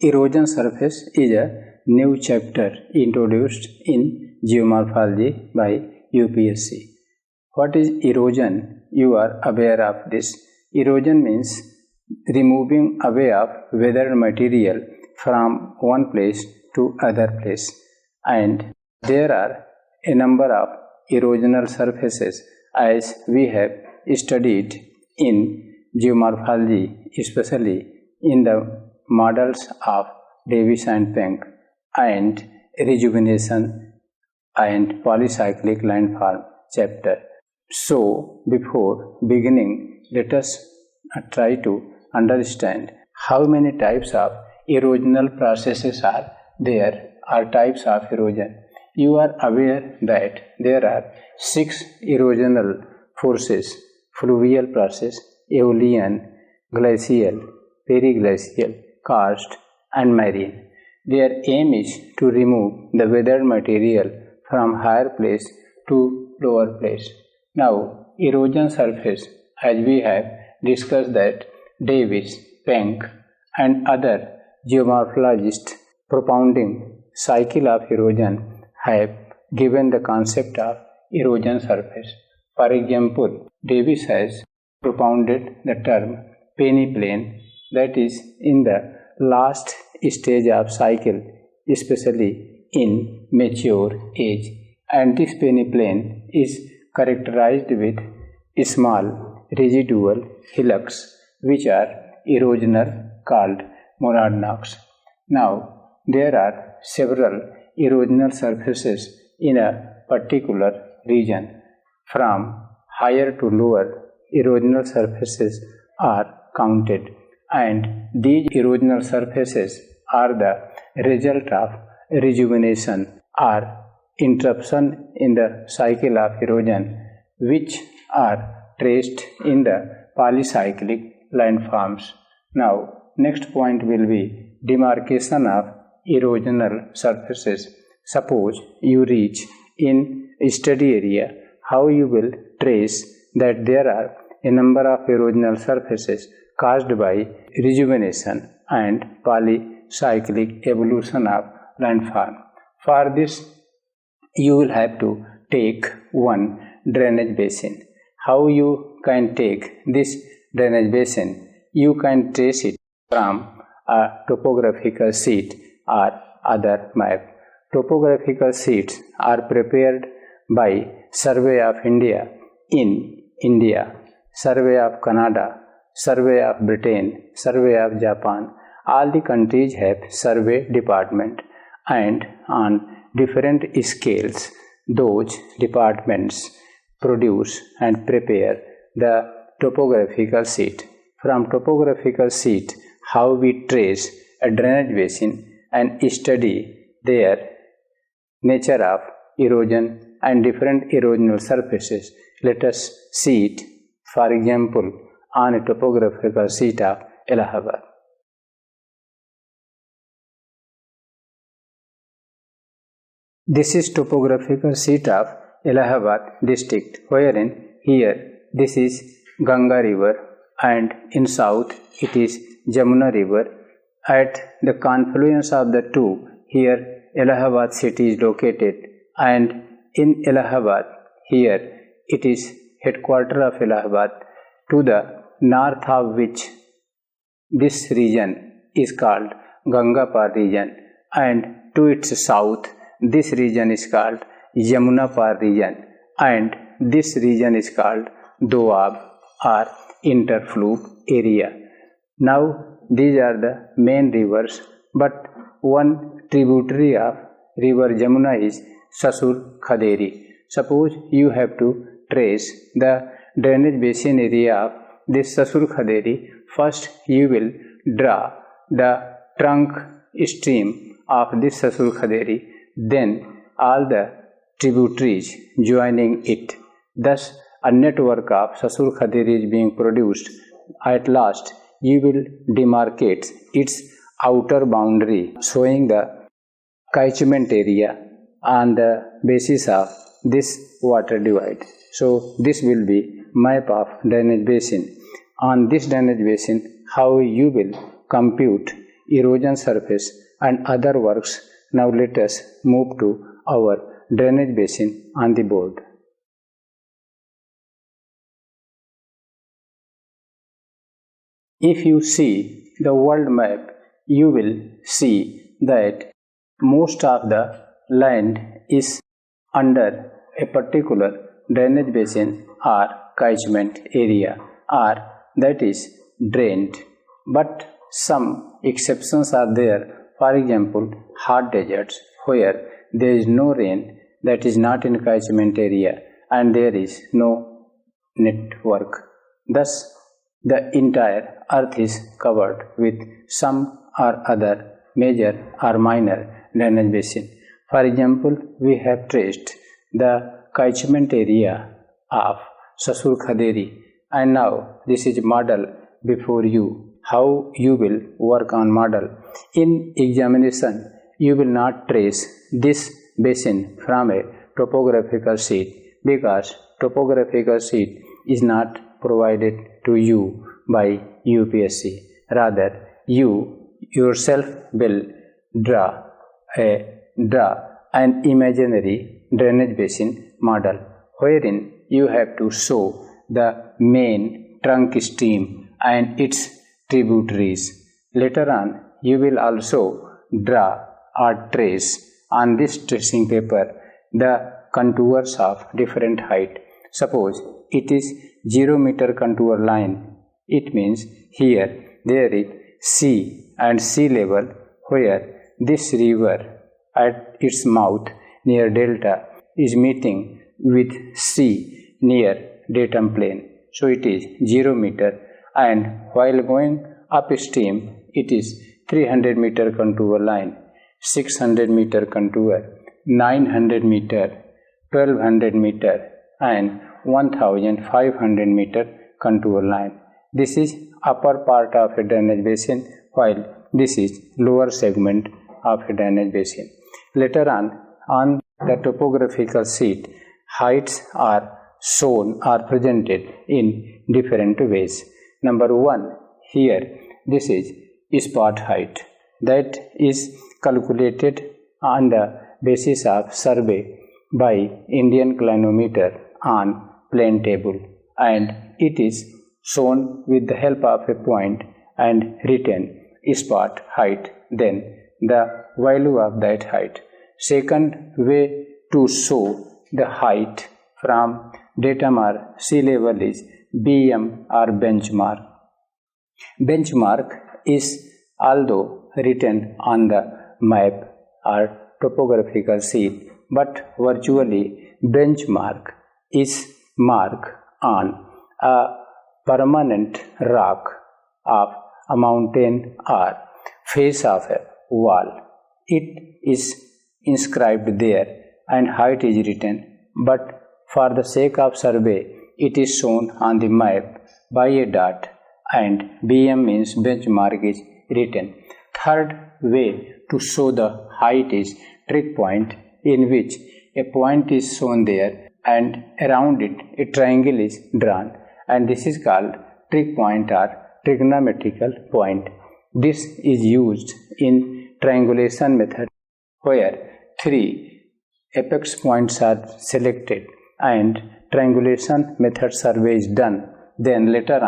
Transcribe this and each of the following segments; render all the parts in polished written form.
Erosion surface is a new chapter introduced in geomorphology by UPSC. What is erosion? You are aware of this. Erosion means removing away of weathered material from one place to other place, and there are a number of erosional surfaces as we have studied in geomorphology, especially in the models of Davis and Penck and rejuvenation and polycyclic landform chapter. So, before beginning, let us try to understand how many types of erosional processes are there, or types of erosion. You are aware that there are 6 erosional forces: fluvial process, aeolian, glacial, periglacial, karst, and marine. Their aim is to remove the weathered material from higher place to lower place. Now, erosion surface, as we have discussed that Davis, Penck, and other geomorphologists propounding cycle of erosion have given the concept of erosion surface. For example, Davis has propounded the term peneplain, that is in the last stage of cycle, especially in mature age, and this peneplain is characterized with small residual hillocks which are erosional called monadnocks. Now, there are several erosional surfaces in a particular region. From higher to lower, erosional surfaces are counted, and these erosional surfaces are the result of rejuvenation or interruption in the cycle of erosion, which are traced in the polycyclic landforms. Now, next point will be demarcation of erosional surfaces. Suppose you reach in a study area, how you will trace that there are a number of erosional surfaces caused by rejuvenation and polycyclic evolution of landform. For this, you will have to take one drainage basin. How you can take this drainage basin? You can trace it from a topographical sheet or other map. Topographical sheets are prepared by Survey of India in India, Survey of Canada, Survey of Britain, Survey of Japan. All the countries have survey department, and on different scales those departments produce and prepare the topographical sheet. From topographical sheet, how we trace a drainage basin and study their nature of erosion and different erosional surfaces. Let us see it, for example, on a topographical sheet of Allahabad. This is topographical sheet of Allahabad district, wherein here this is Ganga river and in south it is Jamuna river. At the confluence of the two, here Allahabad city is located, and in Allahabad here it is headquarter of Allahabad, to the north of which this region is called Gangapar region, and to its south this region is called Yamunapar region, and this region is called Doab or interfluve area. Now these are the main rivers, but one tributary of river Jamuna is Sasur Khaderi. Suppose you have to trace the drainage basin area of this Sasur Khaderi. First you will draw the trunk stream of this Sasur Khaderi, then all the tributaries joining it. Thus a network of Sasur Khaderi is being produced. At last you will demarcate its outer boundary, showing the catchment area on the basis of this water divide. So this will be map of drainage basin. On this drainage basin, how you will compute erosion surface and other works. Now let us move to our drainage basin on the board. If you see the world map, you will see that most of the land is under a particular drainage basin or catchment area, or that is drained. But some exceptions are there. For example, hot deserts where there is no rain, that is not in catchment area, and there is no network. Thus, the entire earth is covered with some or other major or minor drainage basin. For example, we have traced the catchment area of Sasur Khaderi, and now this is model before you. How you will work on model? In examination, you will not trace this basin from a topographical sheet because topographical sheet is not provided to you by UPSC. Rather, you yourself will draw an imaginary drainage basin model wherein you have to show the main trunk stream and its tributaries. Later on, you will also draw or trace on this tracing paper the contours of different height. Suppose it is 0 meter contour line. It means here there is sea and sea level where this river at its mouth near delta is meeting with sea near datum plane. So it is 0 meter, and while going upstream it is 300 meter contour line, 600 meter contour, 900 meter, 1200 meter and 1500 meter contour line. This is upper part of a drainage basin, while this is lower segment of a drainage basin. Later on the topographical sheet, heights are shown or presented in different ways. Number 1, here this is spot height, that is calculated on the basis of survey by Indian clinometer on plane table, and it is shown with the help of a point and written spot height, then the value of that height. Second way to show the height from datum or sea level is BM or benchmark. Benchmark is although written on the map or topographical sheet, but virtually benchmark is marked on a permanent rock of a mountain or face of a wall. It is inscribed there and height is written, but for the sake of survey it is shown on the map by a dot and BM means benchmark is written. Third way to show the height is trig point, in which a point is shown there and around it a triangle is drawn, and this is called trig point or trigonometrical point. This is used in triangulation method where 3 apex points are selected and triangulation method survey is done. Then later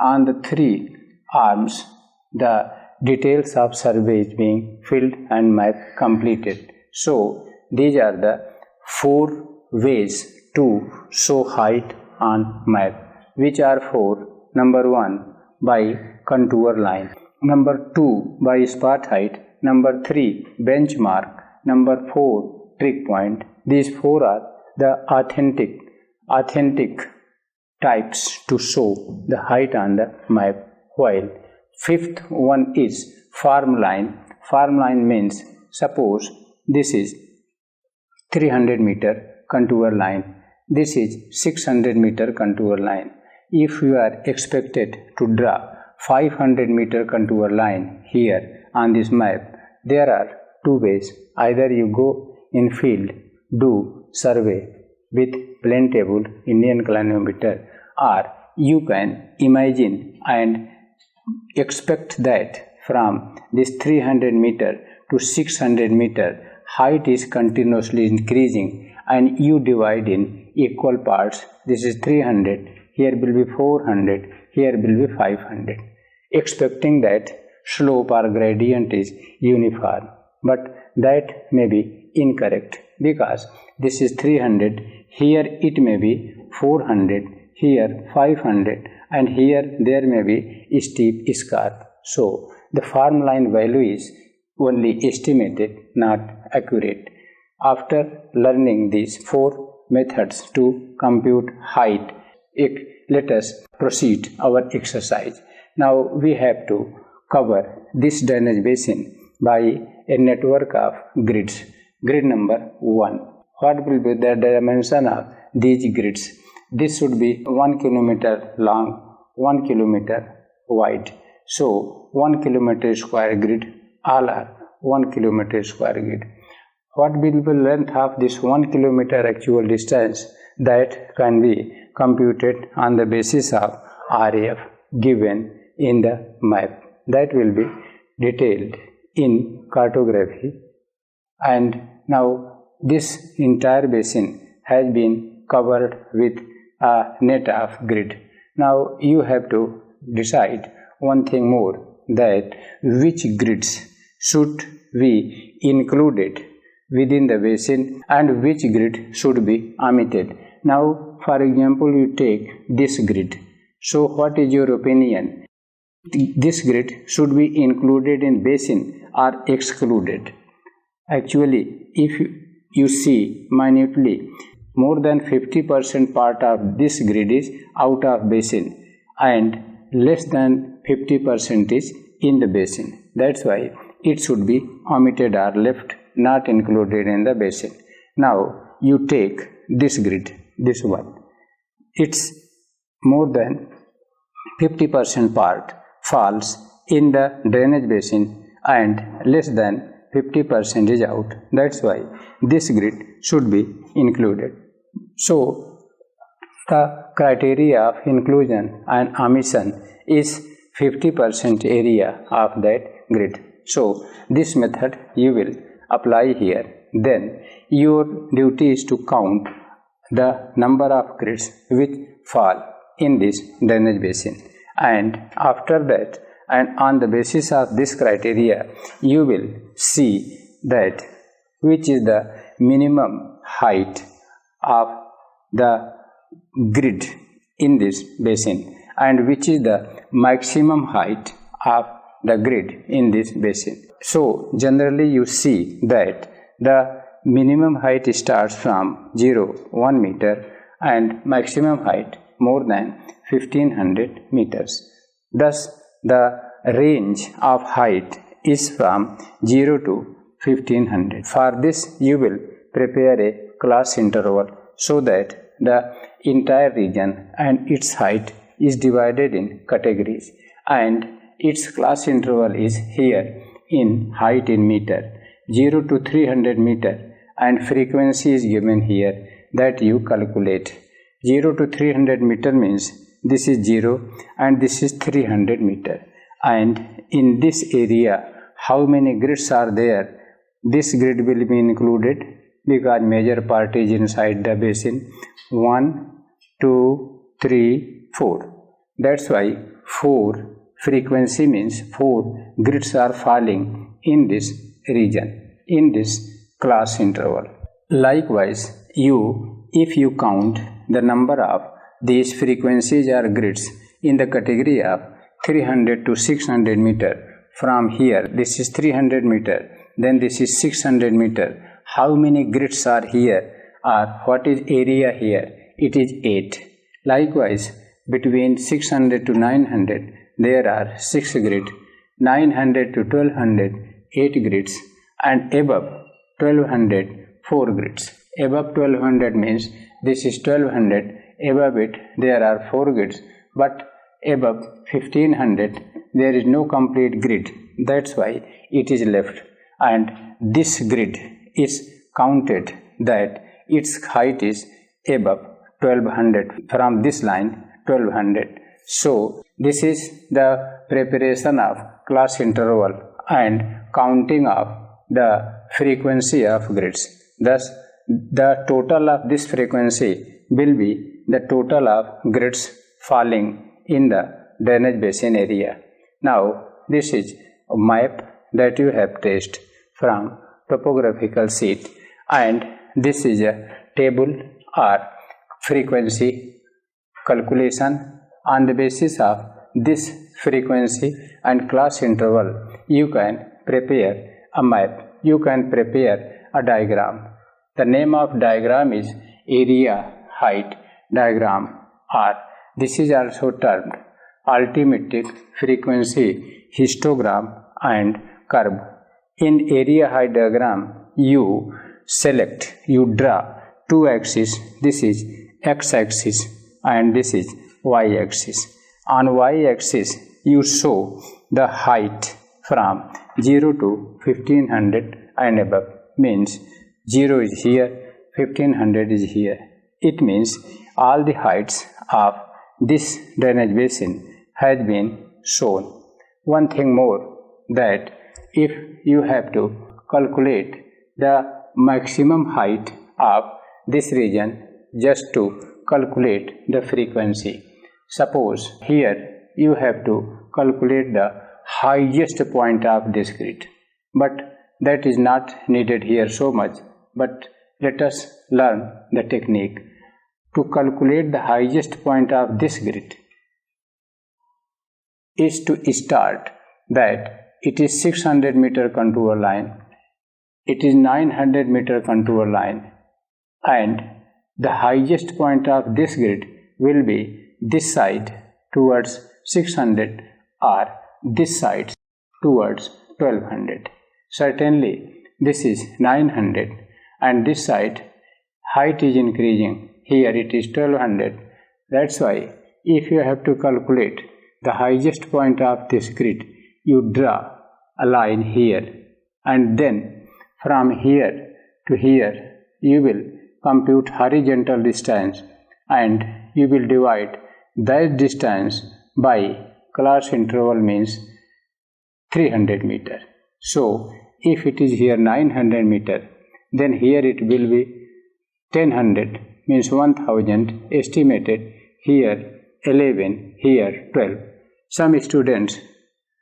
on the 3 arms, the details of survey is being filled and map completed. So these are the 4 ways to show height on map, which are 4. Number 1, by contour line. Number 2, by spot height. Number 3, benchmark. Number 4, trig point. These 4 are the authentic types to show the height on the map, while 5th one is farm line. Farm line means suppose this is 300 meter contour line, this is 600 meter contour line. If you are expected to draw 500 meter contour line here on this map, there are 2 ways. Either you go in field, do survey with plane table, Indian clinometer, or you can imagine and expect that from this 300 meter to 600 meter, height is continuously increasing and you divide in equal parts. This is 300, here will be 400, here will be 500, expecting that slope or gradient is uniform. But that may be incorrect because this is 300, here it may be 400, here 500, and here there may be a steep scarp. So the farm line value is only estimated, not accurate. After learning these four methods to compute height, let us proceed our exercise. Now we have to cover this drainage basin by a network of grids. Grid number 1. What will be the dimension of these grids? This should be 1 kilometer long, 1 kilometer wide. So 1 kilometer square grid, all are 1 kilometer square grid. What will be the length of this 1 kilometer actual distance? That can be computed on the basis of RF given in the map. That will be detailed in cartography. And now this entire basin has been covered with a net of grid. Now you have to decide one thing more, that which grids should be included within the basin and which grid should be omitted. Now for example, you take this grid. So what is your opinion? This grid should be included in basin or excluded? Actually, if you see minutely, more than 50% part of this grid is out of basin and less than 50% is in the basin. That's why it should be omitted or left, not included in the basin. Now you take this grid, this one. It's more than 50% part falls in the drainage basin and less than 50% is out. That's why this grid should be included. So the criteria of inclusion and omission is 50% area of that grid. So this method you will apply here. Then your duty is to count the number of grids which fall in this drainage basin. And after that, and on the basis of this criteria, you will see that which is the minimum height of the grid in this basin and which is the maximum height of the grid in this basin. So generally you see that the minimum height starts from 1 meter and maximum height more than 1500 meters. Thus the range of height is from 0 to 1500. For this you will prepare a class interval so that the entire region and its height is divided in categories and its class interval is here in height in meter, 0 to 300 meter, and frequency is given here that you calculate. 0 to 300 meter means this is 0 and this is 300 meter. And in this area, how many grids are there? This grid will be included because major part is inside the basin. 1, 2, 3, 4. That's why 4 frequency means 4 grids are falling in this region, in this class interval. Likewise, if you count the number of these frequencies or grids in the category of 300 to 600 meter, from here this is 300 meter, then this is 600 meter. How many grids are here, or what is area here? It is 8. Likewise, between 600 to 900 there are 6 grids, 900 to 1200 8 grids, and above 1200 4 grids. Above 1200 means this is 1200, above it there are 4 grids, but above 1500 there is no complete grid. That's why it is left, and this grid is counted that its height is above 1200. From this line 1200, So this is the preparation of class interval and counting of the frequency of grids. Thus, the total of this frequency will be the total of grids falling in the drainage basin area. Now, this is a map that you have traced from topographical sheet, and this is a table or frequency calculation. On the basis of this frequency and class interval, you can prepare a map, you can prepare a diagram. The name of diagram is area height diagram, or this is also termed altimetric frequency histogram and curve. In area height diagram, you draw two axes. This is x-axis and this is y-axis. On y-axis, you show the height from 0 to 1500 and above. Means 0 is here, 1500 is here. It means all the heights of this drainage basin has been shown. One thing more, that if you have to calculate the maximum height of this region just to calculate the frequency. Suppose here you have to calculate the highest point of this grid, but that is not needed here so much. But let us learn the technique to calculate the highest point of this grid. Is to start that it is 600 meter contour line, it is 900 meter contour line, and the highest point of this grid will be this side towards 600 or this side towards 1200. Certainly this is 900 and this side height is increasing. Here it is 1200. That's why if you have to calculate the highest point of this grid, you draw a line here, and then from here to here you will compute horizontal distance and you will divide that distance by class interval, means 300 meter. So if it is here 900 meter, then here it will be 1000, means 1000 estimated, here 11, here 12. Some students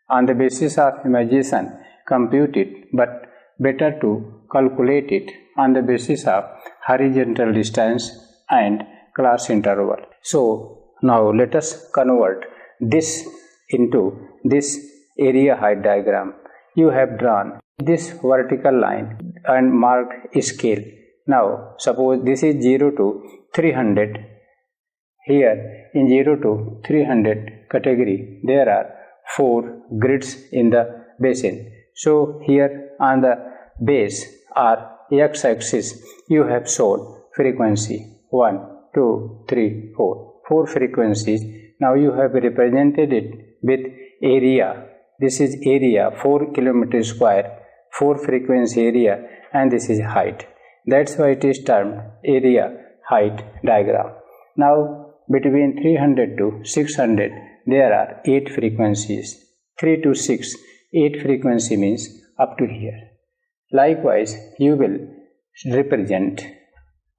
on the basis of imagination compute it, but better to calculate it on the basis of horizontal distance and class interval. So now let us convert this into this area height diagram. You have drawn this vertical line and marked scale. Now suppose this is 0 to 300. Here in 0 to 300 category there are 4 grids in the basin. So here on the base or x-axis you have shown frequency 1, 2, 3, 4. 4 frequencies. Now you have represented it with area. This is area, 4 km square, 4 frequency area, and this is height. That's why it is termed area height diagram. Now between 300 to 600 there are 8 frequencies. 3 to 6, 8 frequency means up to here. Likewise you will represent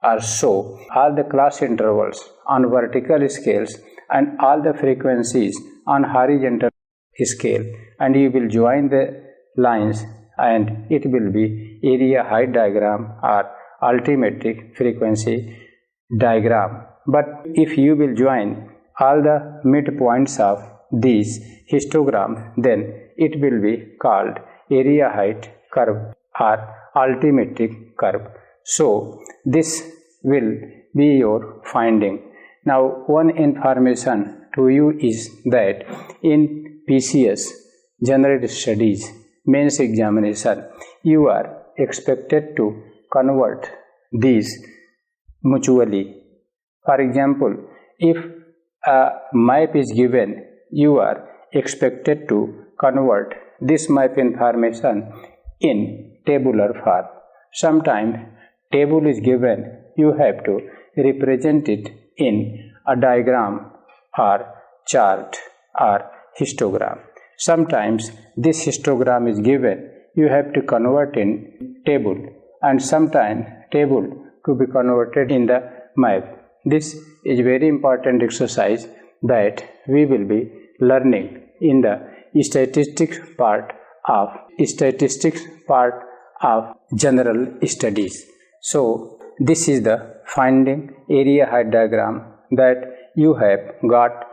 or show all the class intervals on vertical scales and all the frequencies on horizontal scale, and you will join the lines and it will be area height diagram or altimetric frequency diagram. But if you will join all the midpoints of these histograms, then it will be called area height curve or altimetric curve. So this will be your finding. Now one information to you is that in PCS General Studies Mains Examination you are expected to convert these mutually. For example, if a map is given, you are expected to convert this map information in tabular form. Sometimes table is given, you have to represent it in a diagram or chart or histogram. Sometimes this histogram is given, you have to convert in table, and sometimes table to be converted in the map. This is very important exercise that we will be learning in the statistics part of general studies. So this is the finding area height diagram that you have got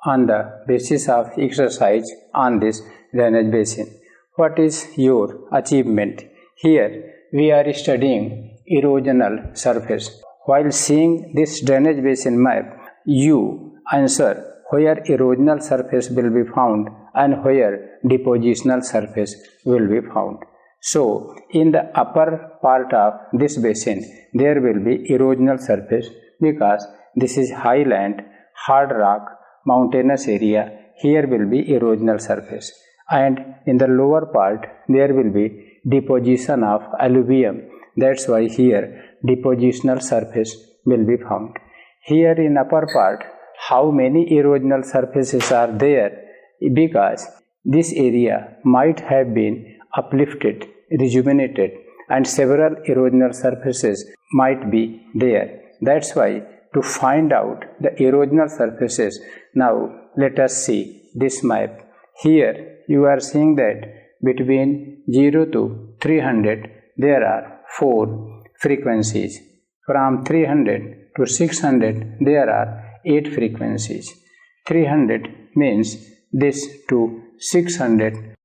on the basis of exercise on this drainage basin. What is your achievement? Here we are studying erosional surface. While seeing this drainage basin map, you answer where erosional surface will be found and where depositional surface will be found. So, in the upper part of this basin, there will be erosional surface because this is highland, hard rock, mountainous area. Here will be erosional surface. And in the lower part, there will be deposition of alluvium. That's why here depositional surface will be found. Here in upper part, how many erosional surfaces are there? Because this area might have been uplifted, rejuvenated, and several erosional surfaces might be there. That's why to find out the erosional surfaces, now let us see this map. Here you are seeing that between 0 to 300 there are 4 frequencies. From 300 to 600 there are 8 frequencies. 300 means this to 600,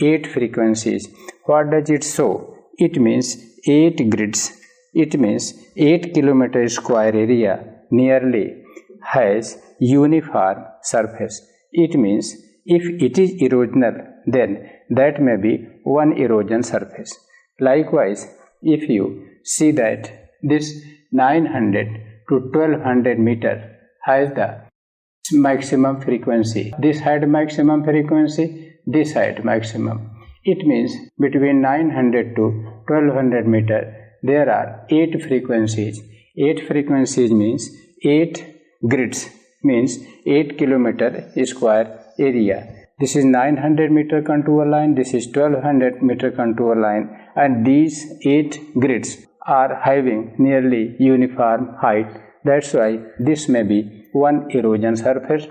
8 frequencies. What does it show? It means 8 grids. It means 8 kilometer square area nearly has uniform surface. It means if it is erosional, then that may be one erosion surface. Likewise, if you see that this 900 to 1200 meter has the maximum frequency, this had maximum frequency, this had maximum. It means between 900 to 1200 meter there are 8 frequencies. 8 frequencies means 8 grids, means 8 kilometer square area. This is 900 meter contour line, this is 1200 meter contour line, and these 8 grids are having nearly uniform height. That's why this may be one erosion surface,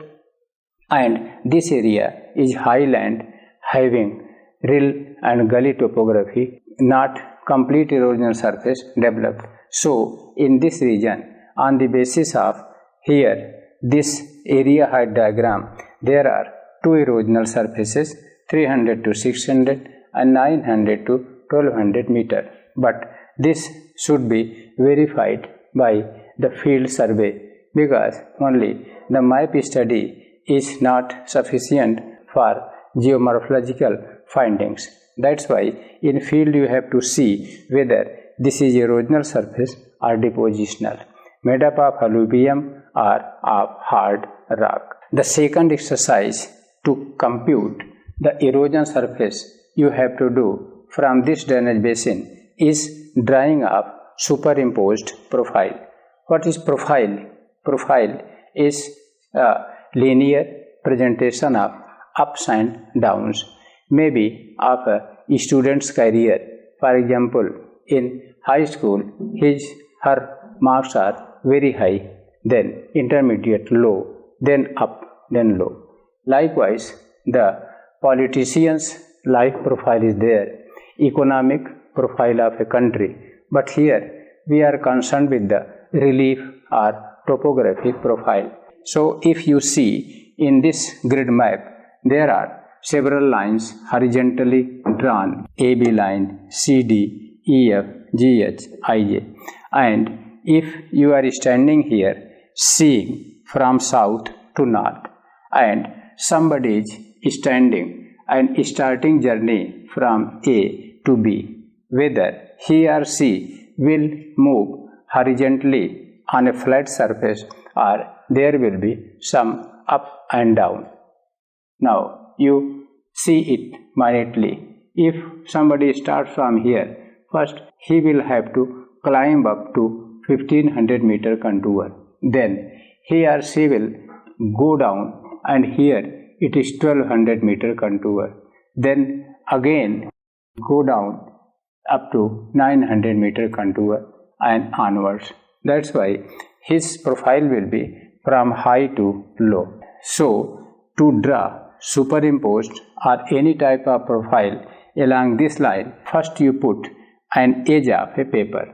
and this area is highland having rill and gully topography, not complete erosion surface developed. So in this region, on the basis of here this area height diagram, there are 2 erosional surfaces, 300 to 600 and 900 to 1200 meter. But this should be verified by the field survey, because only the map study is not sufficient for geomorphological findings. That's why in field you have to see whether this is erosional surface or depositional, made up of alluvium or of hard rock. The second exercise to compute the erosion surface you have to do from this drainage basin is drawing of superimposed profile. What is profile? Profile is a linear presentation of ups and downs, maybe of a student's career. For example, in high school, her marks are very high, then intermediate low, then up, then low. Likewise, the politician's life profile is there, economic profile of a country. But here we are concerned with the relief or topographic profile. So if you see in this grid map, there are several lines horizontally drawn, AB line, CD, EF, GH, IJ. And if you are standing here seeing from south to north, and somebody is standing and starting journey from A to B, whether he or she will move horizontally on a flat surface or there will be some up and down. Now you see it minutely. If somebody starts from here, first he will have to climb up to 1500 meter contour. Then he or she will go down and here it is 1200 meter contour. Then again go down up to 900 meter contour and onwards. That's why his profile will be from high to low. So to draw superimposed or any type of profile along this line, first you put an edge of a paper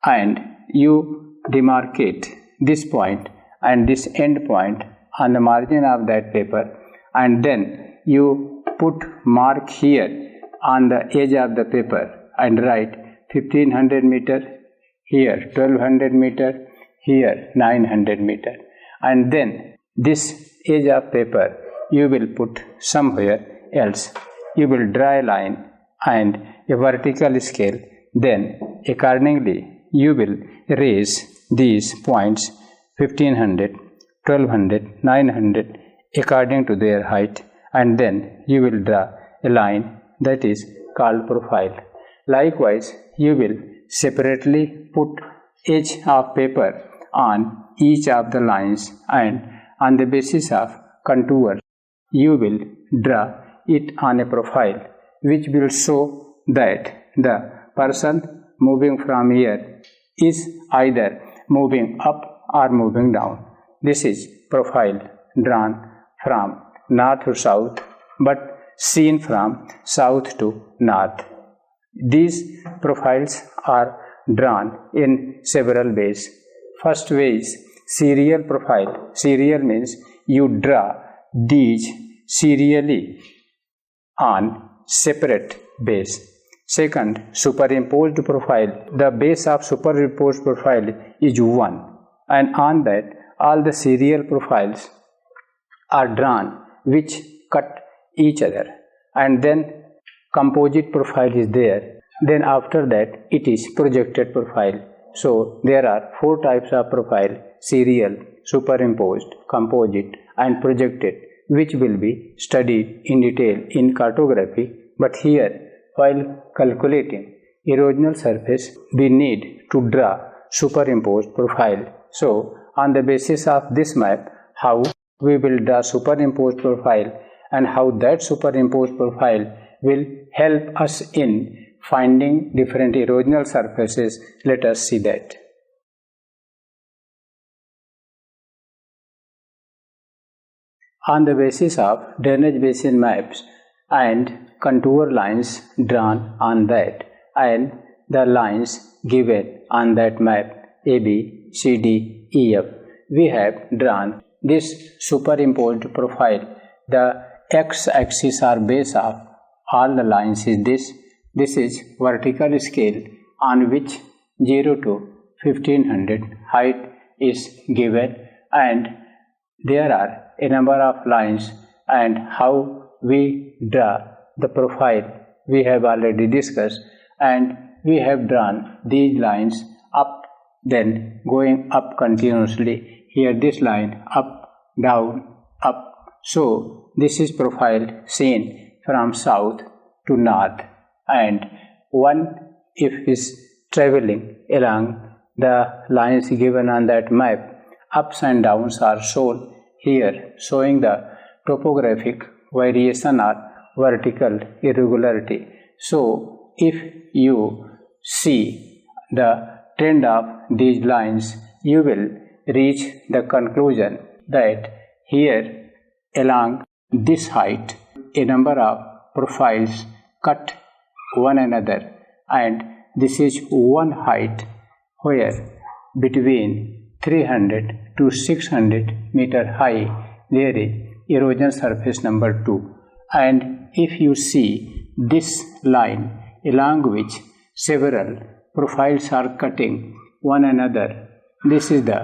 and you demarcate this point and this end point on the margin of that paper, and then you put mark here on the edge of the paper and write 1500 meter, here 1200 meter, here 900 meter, and then this edge of paper you will put somewhere else. You will draw a line and a vertical scale, then accordingly you will raise these points 1500, 1200, 900 according to their height, and then you will draw a line that is called profile. Likewise, you will separately put edge of paper on each of the lines, and on the basis of contour you will draw it on a profile which will show that the person moving from here is either moving up or moving down. This is profile drawn from north to south but seen from south to north. These profiles are drawn in several ways. First way is serial profile. Serial means you draw these serially on separate base. Second, superimposed profile. The base of superimposed profile is 1, and on that all the serial profiles are drawn which cut each other, and then composite profile is there. Then after that it is projected profile. So there are 4 types of profile: serial, superimposed, composite and projected, which will be studied in detail in cartography. But here, while calculating erosional surface, we need to draw superimposed profile. So on the basis of this map, how we will draw superimposed profile and how that superimposed profile will help us in finding different erosional surfaces, let us see that. On the basis of drainage basin maps and contour lines drawn on that, and the lines given on that map A, B, C, D, E, F, we have drawn this superimposed profile. The x-axis or base of all the lines is this. This is vertical scale on which 0 to 1500 height is given, and there are a number of lines, and how we draw the profile we have already discussed, and we have drawn these lines up, then going up continuously. Here this line up, down, up. So this is profile seen from south to north, and one if is traveling along the lines given on that map, ups and downs are shown here, showing the topographic variation or vertical irregularity. So if you see the trend of these lines, you will reach the conclusion that here along this height a number of profiles cut one another, and this is one height where between 300 to 600 meter high there is erosion surface number 2. And if you see this line along which several profiles are cutting one another, this is the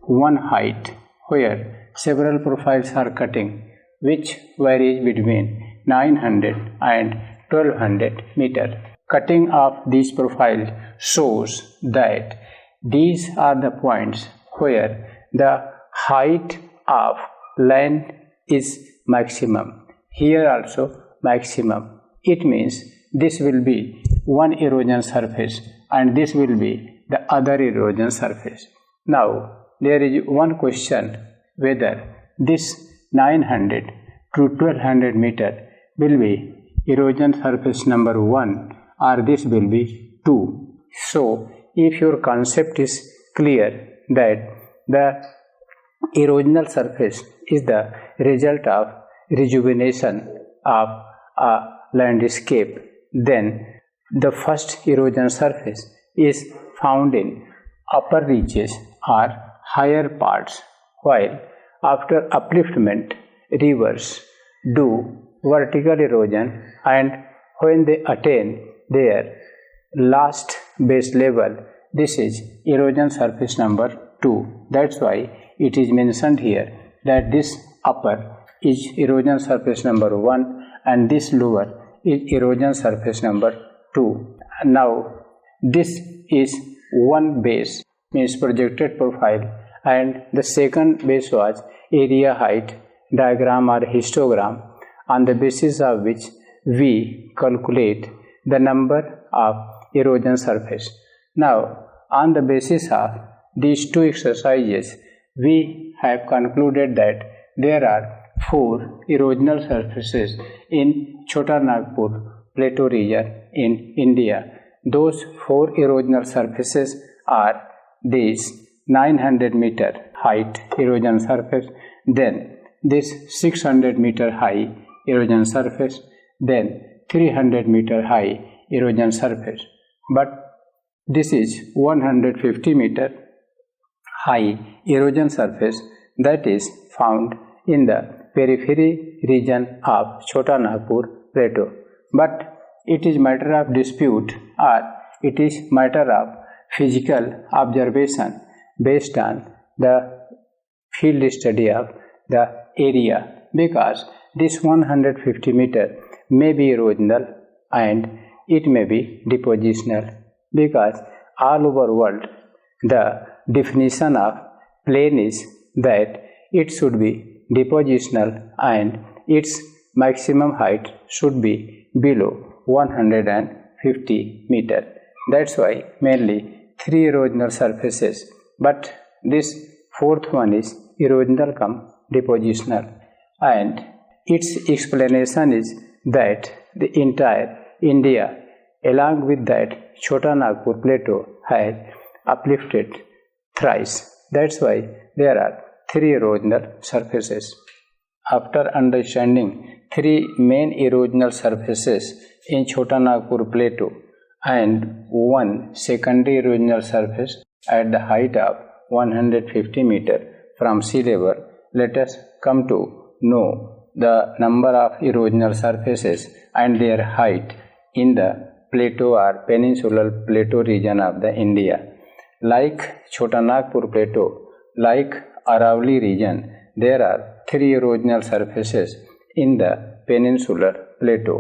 one height where several profiles are cutting, which varies between 900 and 1200 meter. Cutting of these profiles shows that these are the points where the height of land is maximum. Here also maximum. It means this will be one erosion surface and this will be the other erosion surface. Now there is one question whether this 900 to 1200 meter will be erosion surface number 1 or this will be 2. So, if your concept is clear that the erosional surface is the result of rejuvenation of a landscape, then the first erosion surface is found in upper reaches or higher parts, while after upliftment rivers do vertical erosion, and when they attain their last base level, this is erosion surface number 2. That's why it is mentioned here that this upper is erosion surface number 1 and this lower is erosion surface number 2. Now this is one base, means projected profile, and the second base was area height diagram or histogram, on the basis of which we calculate the number of erosion surface. Now, on the basis of these two exercises, we have concluded that there are 4 erosional surfaces in Chota Nagpur plateau region in India. Those 4 erosional surfaces are these: 900 meter height erosion surface, then this 600 meter high erosion surface, then 300 meter high erosion surface. But this is 150 meter high erosion surface that is found in the periphery region of Chota Nagpur plateau. But it is matter of dispute, or it is matter of physical observation based on the field study of the area, because this 150 meter may be erosional and it may be depositional, because all over world the definition of plane is that it should be depositional and its maximum height should be below 150 meter. That's why mainly 3 erosional surfaces, but this 4th one is erosional cum depositional, and its explanation is that the entire India along with that Chota Nagpur plateau has uplifted thrice. That's why there are 3 erosional surfaces. After understanding 3 main erosional surfaces in Chota Nagpur plateau and 1 secondary erosional surface at the height of 150 meter from sea level, let us come to know the number of erosional surfaces and their height in the plateau or peninsular plateau region of the India. Like Chota Nagpur plateau, like Aravalli region, there are 3 erosional surfaces in the peninsular plateau.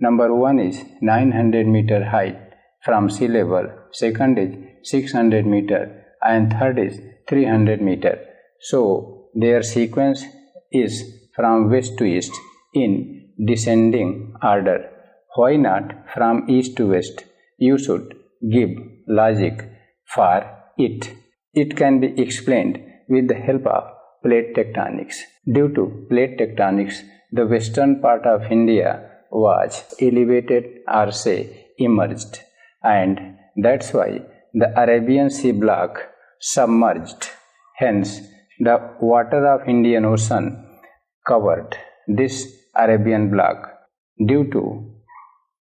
Number 1 is 900 meter height from sea level, second is 600 meter, and third is 300 meter. So their sequence is from west to east in descending order. Why not from east to west? You should give logic for it. It can be explained with the help of plate tectonics. Due to plate tectonics, the western part of India was elevated or say emerged, and that's why the Arabian Sea block submerged. Hence, the water of Indian Ocean covered this Arabian block. Due to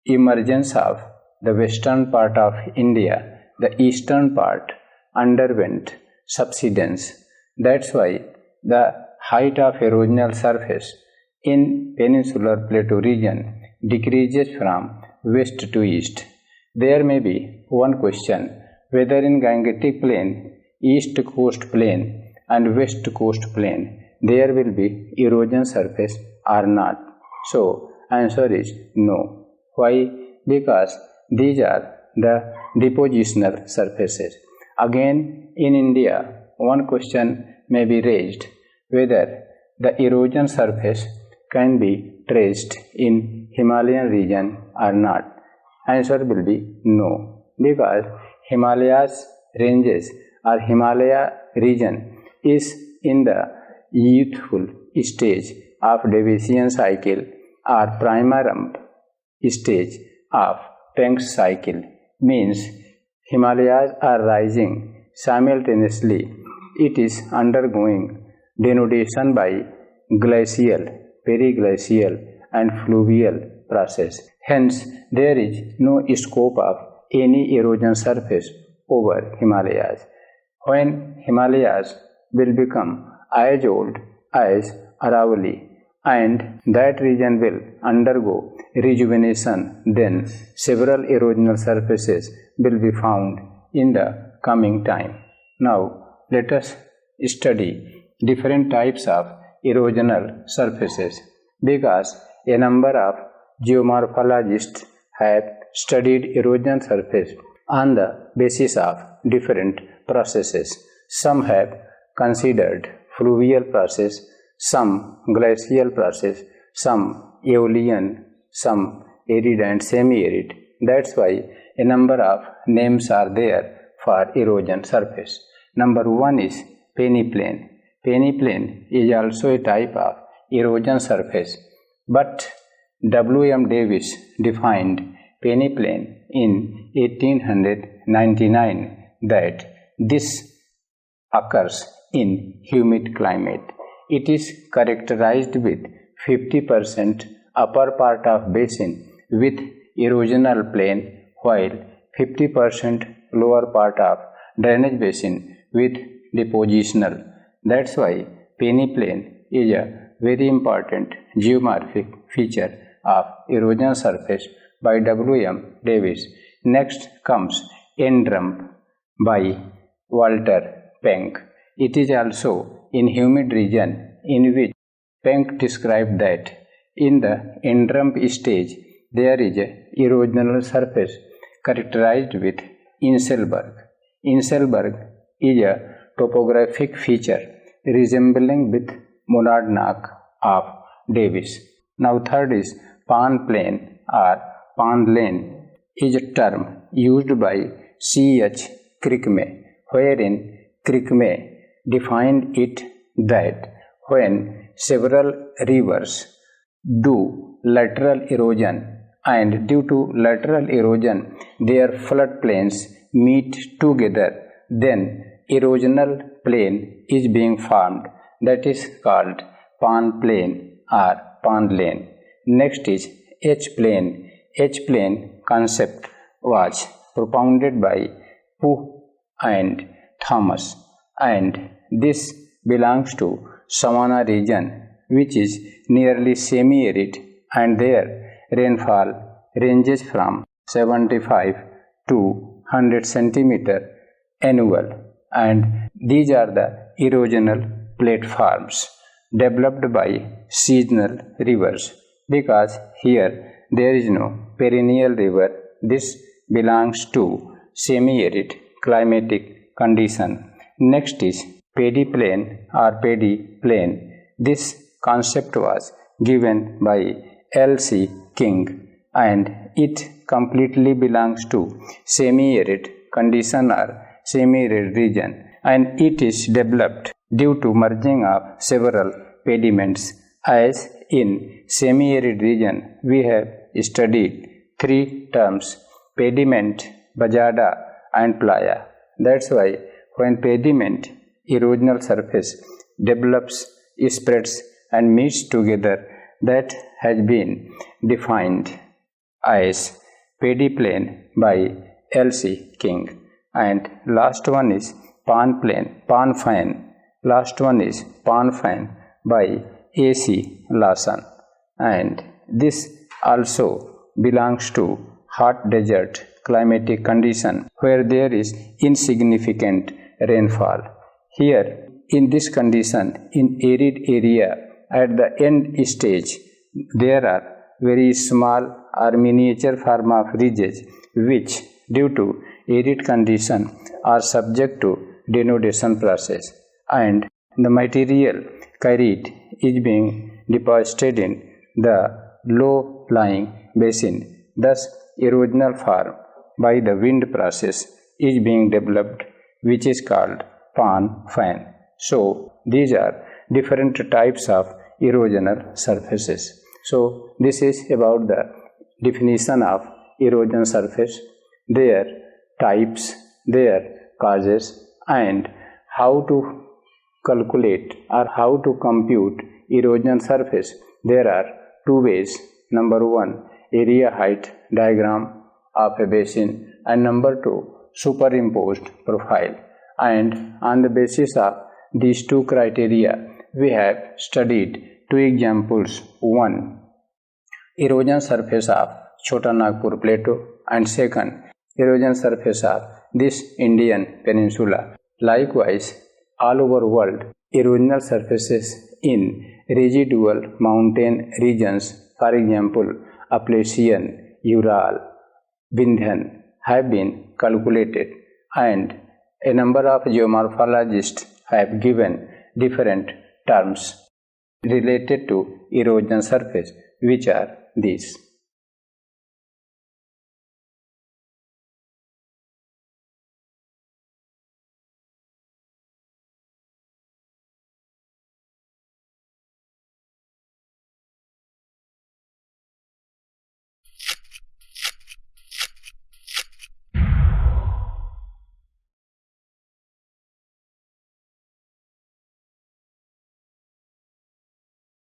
emergence of the western part of India, the eastern part underwent subsidence. That's why the height of erosional surface in peninsular plateau region decreases from west to east. There may be one question whether in Gangetic plain, east coast plain and west coast plain there will be erosion surface or not. So answer is no. Why? Because these are the depositional surfaces. Again, in India, one question may be raised whether the erosion surface can be traced in Himalayan region or not. Answer will be no, because Himalayas ranges or Himalaya region is in the youthful stage of Davidian cycle or primordial stage of Planck's cycle, means Himalayas are rising simultaneously. It is undergoing denudation by glacial, periglacial and fluvial process. Hence, there is no scope of any erosion surface over Himalayas. When Himalayas will become as old as Aravalli and that region will undergo rejuvenation, then several erosional surfaces will be found in the coming time. Now, let us study different types of erosional surfaces, because a number of geomorphologists have studied erosion surface on the basis of different processes. Some have considered fluvial process, some glacial process, some aeolian, some arid and semi-arid. That's why a number of names are there for erosion surface. Number one is peneplain. Peneplain is also a type of erosion surface, but W.M. Davis defined peneplain in 1899 that this occurs in humid climate. It is characterized with 50% upper part of basin with erosional plain, while 50% lower part of drainage basin with depositional. That's why peneplain is a very important geomorphic feature of erosion surface by W.M. Davis. Next comes end rump by Walter Planck. It is also in humid region, in which Planck described that in the end rump stage there is a erosional surface characterized with Inselberg. Inselberg is a topographic feature resembling with monadnock of Davis. Now third is pan plane or pan lane is a term used by C.H. Crickmay, wherein Crickmay defined it that when several rivers do lateral erosion and due to lateral erosion their floodplains meet together, then erosional plane is being formed, that is called pan plane or pan lane. Next is H-plane. H-plane concept was propounded by Pugh and Thomas, and this belongs to savanna region, which is nearly semi-arid, and there rainfall ranges from 75 to 100 centimeter annual, and these are the erosional platforms developed by seasonal rivers, because here there is no perennial river. This belongs to semi-arid climatic condition. Next is peneplain or peneplain. This concept was given by L.C. King, and it completely belongs to semi-arid condition or semi-arid region, and it is developed due to merging of several pediments. As in semi-arid region, we have studied three terms: pediment, bajada and playa. That's why when pediment erosional surface develops, spreads and meets together, that has been defined as peneplain by L.C. King. And last one is pan-fan. Last one is pan-fan by A.C. Lawson, and this also belongs to hot desert climatic condition where there is insignificant rainfall. Here in this condition, in arid area at the end stage, there are very small or miniature form of ridges which due to arid condition are subject to denudation process, and the material carried is being deposited in the low-lying basin. Thus, erosional form by the wind process is being developed, which is called pan-fan. So, these are different types of erosional surfaces. So this is about the definition of erosion surface, their types, their causes, and how to calculate or how to compute erosion surface. There are two ways. Number one, area height diagram of a basin, and number two, superimposed profile. And on the basis of these two criteria, we have studied two examples. One, erosion surface of Chota Nagpur Plateau, and second, erosion surface of this Indian peninsula. Likewise, all over world, erosional surfaces in residual mountain regions, for example, Appalachian, Ural, Vindhyan, have been calculated, and a number of geomorphologists have given different terms related to erosion surface, which are these.